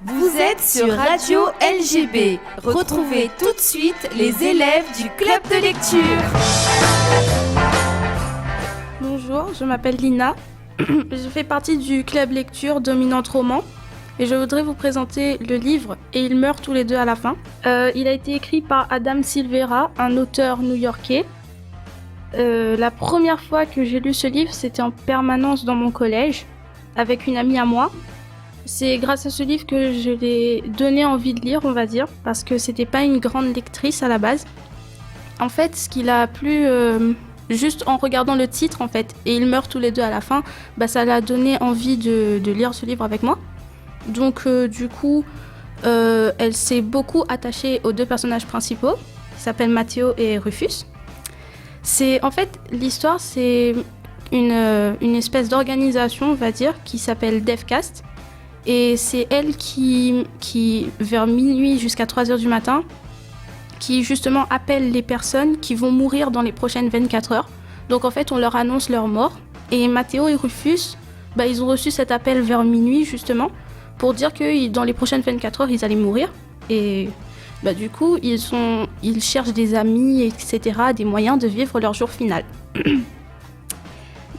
Vous êtes sur Radio LGB. Retrouvez tout de suite les élèves du club de lecture. Bonjour, je m'appelle Lina. Je fais partie du club lecture Dominante Roman et je voudrais vous présenter le livre « Et ils meurent tous les deux à la fin ». Il a été écrit par Adam Silvera, un auteur new-yorkais. La première fois que j'ai lu ce livre, c'était en permanence dans mon collège avec une amie à moi. C'est grâce à ce livre que je l'ai donné envie de lire, on va dire, parce que c'était pas une grande lectrice à la base. En fait, ce qui l'a plu, juste en regardant le titre, en fait, et ils meurent tous les deux à la fin, ça l'a donné envie de lire ce livre avec moi. Donc, du coup, elle s'est beaucoup attachée aux deux personnages principaux, qui s'appellent Matteo et Rufus. En fait, l'histoire, c'est une espèce d'organisation, on va dire, qui s'appelle Devcast. Et c'est elle qui, vers minuit jusqu'à 3h du matin, qui justement appelle les personnes qui vont mourir dans les prochaines 24 heures. Donc en fait, on leur annonce leur mort. Et Matteo et Rufus, ils ont reçu cet appel vers minuit justement, pour dire que dans les prochaines 24 heures, ils allaient mourir. Et du coup, ils cherchent des amis, etc., des moyens de vivre leur jour final.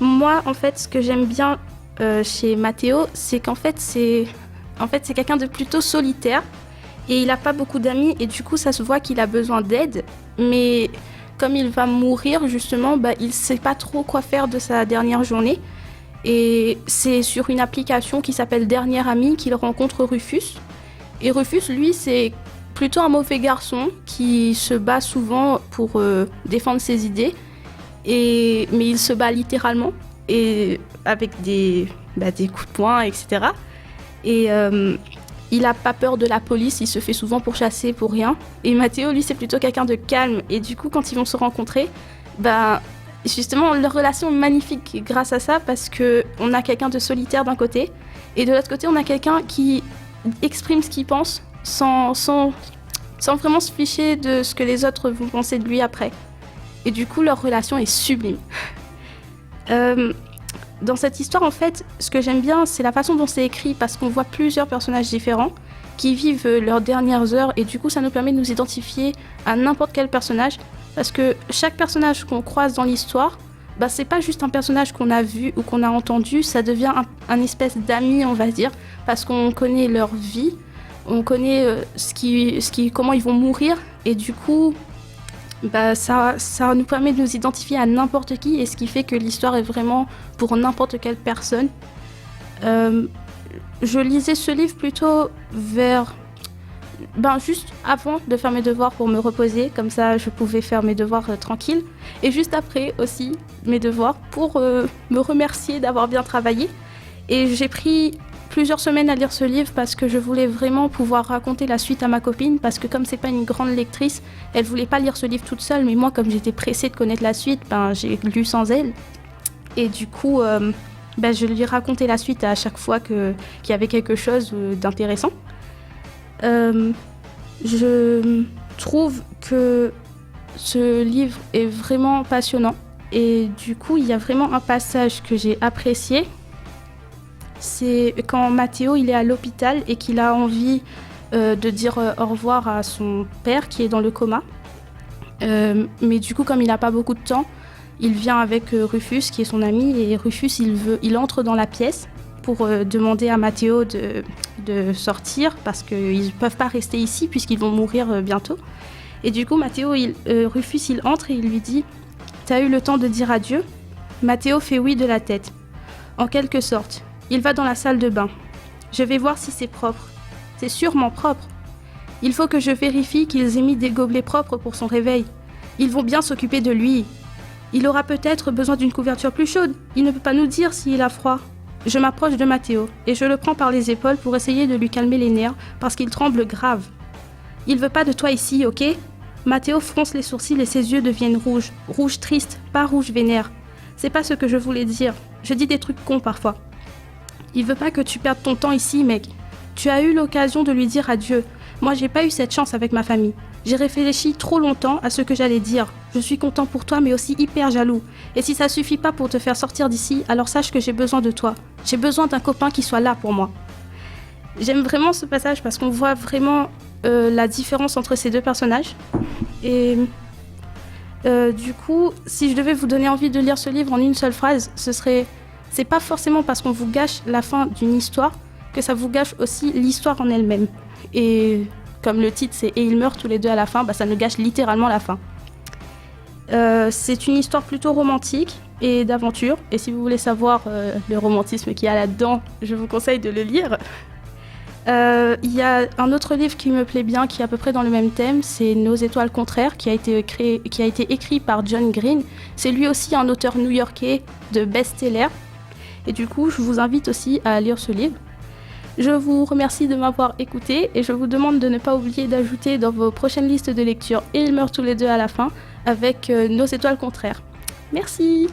Moi, en fait, ce que j'aime bien chez Matteo, c'est qu'en fait, c'est quelqu'un de plutôt solitaire et il n'a pas beaucoup d'amis et du coup, ça se voit qu'il a besoin d'aide. Mais comme il va mourir, justement, il ne sait pas trop quoi faire de sa dernière journée. Et c'est sur une application qui s'appelle Dernier Ami qu'il rencontre Rufus. Et Rufus, lui, c'est plutôt un mauvais garçon qui se bat souvent pour défendre ses idées. Mais il se bat littéralement. Et avec des coups de poing, etc. Et il n'a pas peur de la police, il se fait souvent pourchasser pour rien. Et Matteo, lui, c'est plutôt quelqu'un de calme. Et du coup, quand ils vont se rencontrer, justement, leur relation est magnifique grâce à ça, parce qu'on a quelqu'un de solitaire d'un côté, et de l'autre côté, on a quelqu'un qui exprime ce qu'il pense sans vraiment se ficher de ce que les autres vont penser de lui après. Et du coup, leur relation est sublime. Dans cette histoire, en fait, ce que j'aime bien, c'est la façon dont c'est écrit, parce qu'on voit plusieurs personnages différents qui vivent leurs dernières heures, et du coup, ça nous permet de nous identifier à n'importe quel personnage, parce que chaque personnage qu'on croise dans l'histoire, c'est pas juste un personnage qu'on a vu ou qu'on a entendu, ça devient un espèce d'ami, on va dire, parce qu'on connaît leur vie, on connaît comment ils vont mourir, et du coup, ça nous permet de nous identifier à n'importe qui, et ce qui fait que l'histoire est vraiment pour n'importe quelle personne. Je lisais ce livre plutôt juste avant de faire mes devoirs pour me reposer, comme ça je pouvais faire mes devoirs tranquille, et juste après aussi mes devoirs pour me remercier d'avoir bien travaillé. Et j'ai pris plusieurs semaines à lire ce livre parce que je voulais vraiment pouvoir raconter la suite à ma copine, parce que comme c'est pas une grande lectrice, elle voulait pas lire ce livre toute seule, mais moi, comme j'étais pressée de connaître la suite, j'ai lu sans elle. Et du coup, je lui racontais la suite à chaque fois qu'il y avait quelque chose d'intéressant. Je trouve que ce livre est vraiment passionnant, et du coup, il y a vraiment un passage que j'ai apprécié. C'est quand Matteo il est à l'hôpital et qu'il a envie de dire au revoir à son père qui est dans le coma. Mais du coup, comme il n'a pas beaucoup de temps, il vient avec Rufus qui est son ami, et Rufus il entre dans la pièce pour demander à Matteo de sortir, parce qu'ils ne peuvent pas rester ici puisqu'ils vont mourir bientôt. Et du coup, Rufus il entre et il lui dit « T'as eu le temps de dire adieu ?» Matteo fait oui de la tête. En quelque sorte. Il va dans la salle de bain. Je vais voir si c'est propre. C'est sûrement propre. Il faut que je vérifie qu'ils aient mis des gobelets propres pour son réveil. Ils vont bien s'occuper de lui. Il aura peut-être besoin d'une couverture plus chaude. Il ne peut pas nous dire s'il a froid. Je m'approche de Matteo et je le prends par les épaules pour essayer de lui calmer les nerfs parce qu'il tremble grave. Il veut pas de toi ici, ok ? Matteo fronce les sourcils et ses yeux deviennent rouges. Rouge triste, pas rouge vénère. C'est pas ce que je voulais dire. Je dis des trucs cons parfois. Il veut pas que tu perdes ton temps ici, mec. Tu as eu l'occasion de lui dire adieu. Moi, j'ai pas eu cette chance avec ma famille. J'ai réfléchi trop longtemps à ce que j'allais dire. Je suis content pour toi, mais aussi hyper jaloux. Et si ça suffit pas pour te faire sortir d'ici, alors sache que j'ai besoin de toi. J'ai besoin d'un copain qui soit là pour moi. J'aime vraiment ce passage parce qu'on voit vraiment la différence entre ces deux personnages. Et du coup, si je devais vous donner envie de lire ce livre en une seule phrase, c'est pas forcément parce qu'on vous gâche la fin d'une histoire que ça vous gâche aussi l'histoire en elle-même. Et comme le titre c'est « Et ils meurent tous les deux à la fin », ça nous gâche littéralement la fin. C'est une histoire plutôt romantique et d'aventure. Et si vous voulez savoir le romantisme qu'il y a là-dedans, je vous conseille de le lire. Il y a un autre livre qui me plaît bien, qui est à peu près dans le même thème, c'est Nos étoiles contraires, qui a été écrit par John Green. C'est lui aussi un auteur new-yorkais de best-seller. Et du coup, je vous invite aussi à lire ce livre. Je vous remercie de m'avoir écouté et je vous demande de ne pas oublier d'ajouter dans vos prochaines listes de lecture « Et ils meurent tous les deux à la fin » avec Nos étoiles contraires. Merci!